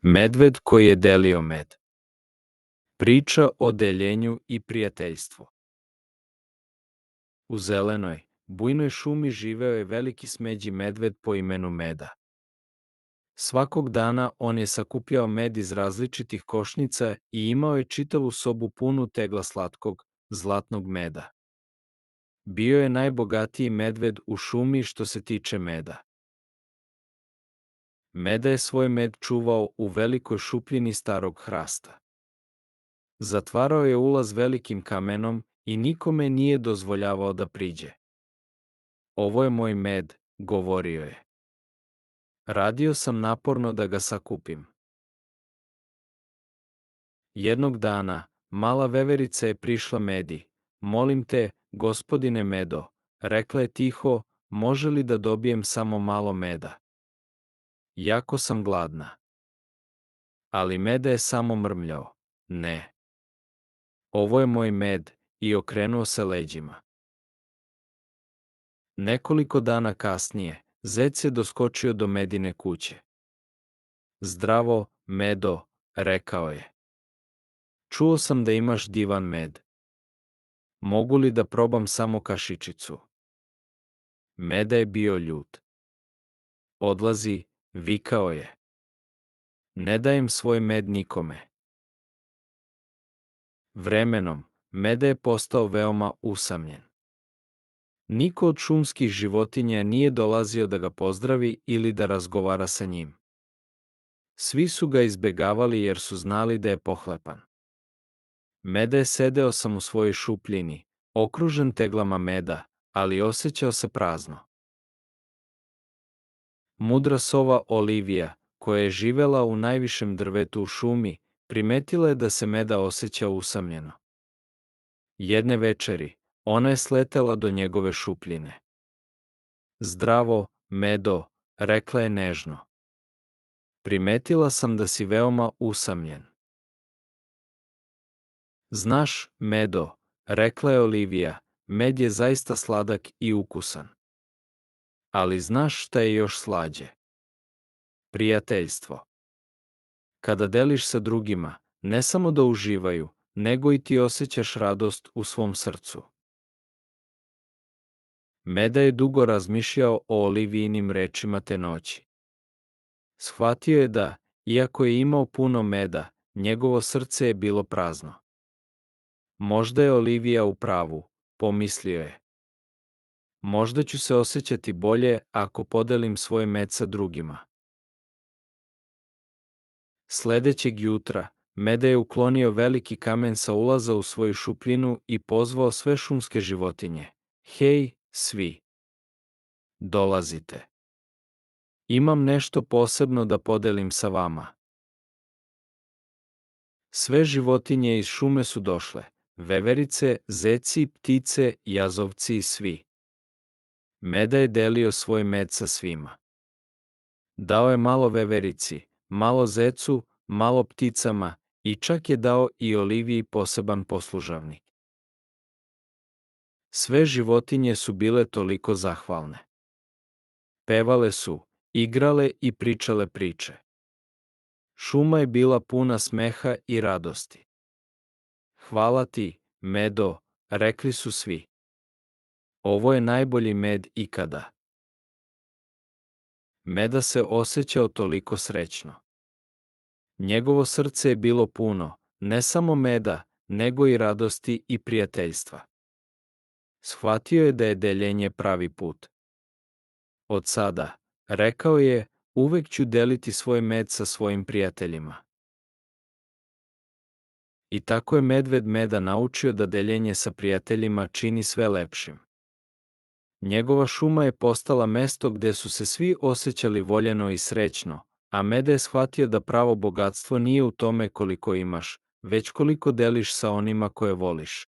Medved koji je delio med. Priča o deljenju i prijateljstvu. U zelenoj, bujnoj šumi živeo je veliki smeđi medved po imenu Meda. Svakog dana on je sakupljao med iz različitih košnica i imao je čitavu sobu punu tegla slatkog, zlatnog meda. Bio je najbogatiji medved u šumi što se tiče meda. Meda je svoj med čuvao u velikoj šupljini starog hrasta. Zatvarao je ulaz velikim kamenom i nikome nije dozvoljavao da priđe. Ovo je moj med, govorio je. Radio sam naporno da ga sakupim. Jednog dana, mala veverica je prišla Medi. Molim te, gospodine Medo, rekla je tiho, može li da dobijem samo malo meda? Jako sam gladna. Ali Meda je samo mrmljao. Ne. Ovo je moj med, i okrenuo se leđima. Nekoliko dana kasnije, zec je doskočio do Medine kuće. Zdravo, Medo, rekao je. Čuo sam da imaš divan med. Mogu li da probam samo kašičicu? Meda je bio ljut. Odlazi, vikao je. Ne dajem svoj med nikome. Vremenom, Meda je postao veoma usamljen. Niko od šumskih životinja nije dolazio da ga pozdravi ili da razgovara sa njim. Svi su ga izbegavali jer su znali da je pohlepan. Meda je sedeo sam u svojoj šupljini, okružen teglama meda, ali osjećao se prazno. Mudra sova Olivija, koja je živela u najvišem drvetu u šumi, primetila je da se Meda osjeća usamljeno. Jedne večeri, ona je sletela do njegove šupljine. Zdravo, Medo, rekla je nežno. Primetila sam da si veoma usamljen. Znaš, Medo, rekla je Olivija, med je zaista sladak i ukusan. Ali znaš šta je još slađe? Prijateljstvo. Kada deliš sa drugima, ne samo da uživaju, nego i ti osjećaš radost u svom srcu. Meda je dugo razmišljao o Olivijinim rečima te noći. Shvatio je da, iako je imao puno meda, njegovo srce je bilo prazno. Možda je Olivija u pravu, pomislio je. Možda ću se osjećati bolje ako podelim svoj med sa drugima. Sledećeg jutra, Meda je uklonio veliki kamen sa ulaza u svoju šupljinu i pozvao sve šumske životinje. Hej, svi! Dolazite. Imam nešto posebno da podelim sa vama. Sve životinje iz šume su došle, veverice, zeci, ptice, jazovci i svi. Meda je delio svoj med sa svima. Dao je malo veverici, malo zecu, malo pticama i čak je dao i Oliviji poseban poslužavnik. Sve životinje su bile toliko zahvalne. Pevale su, igrale i pričale priče. Šuma je bila puna smeha i radosti. Hvala ti, Medo, rekli su svi. Ovo je najbolji med ikada. Meda se osjećao toliko srećno. Njegovo srce je bilo puno, ne samo meda, nego i radosti i prijateljstva. Shvatio je da je deljenje pravi put. Od sada, rekao je, uvek ću deliti svoj med sa svojim prijateljima. I tako je medved Meda naučio da deljenje sa prijateljima čini sve lepšim. Njegova šuma je postala mesto gde su se svi osjećali voljeno i srećno, a Meda je shvatio da pravo bogatstvo nije u tome koliko imaš, već koliko deliš sa onima koje voliš.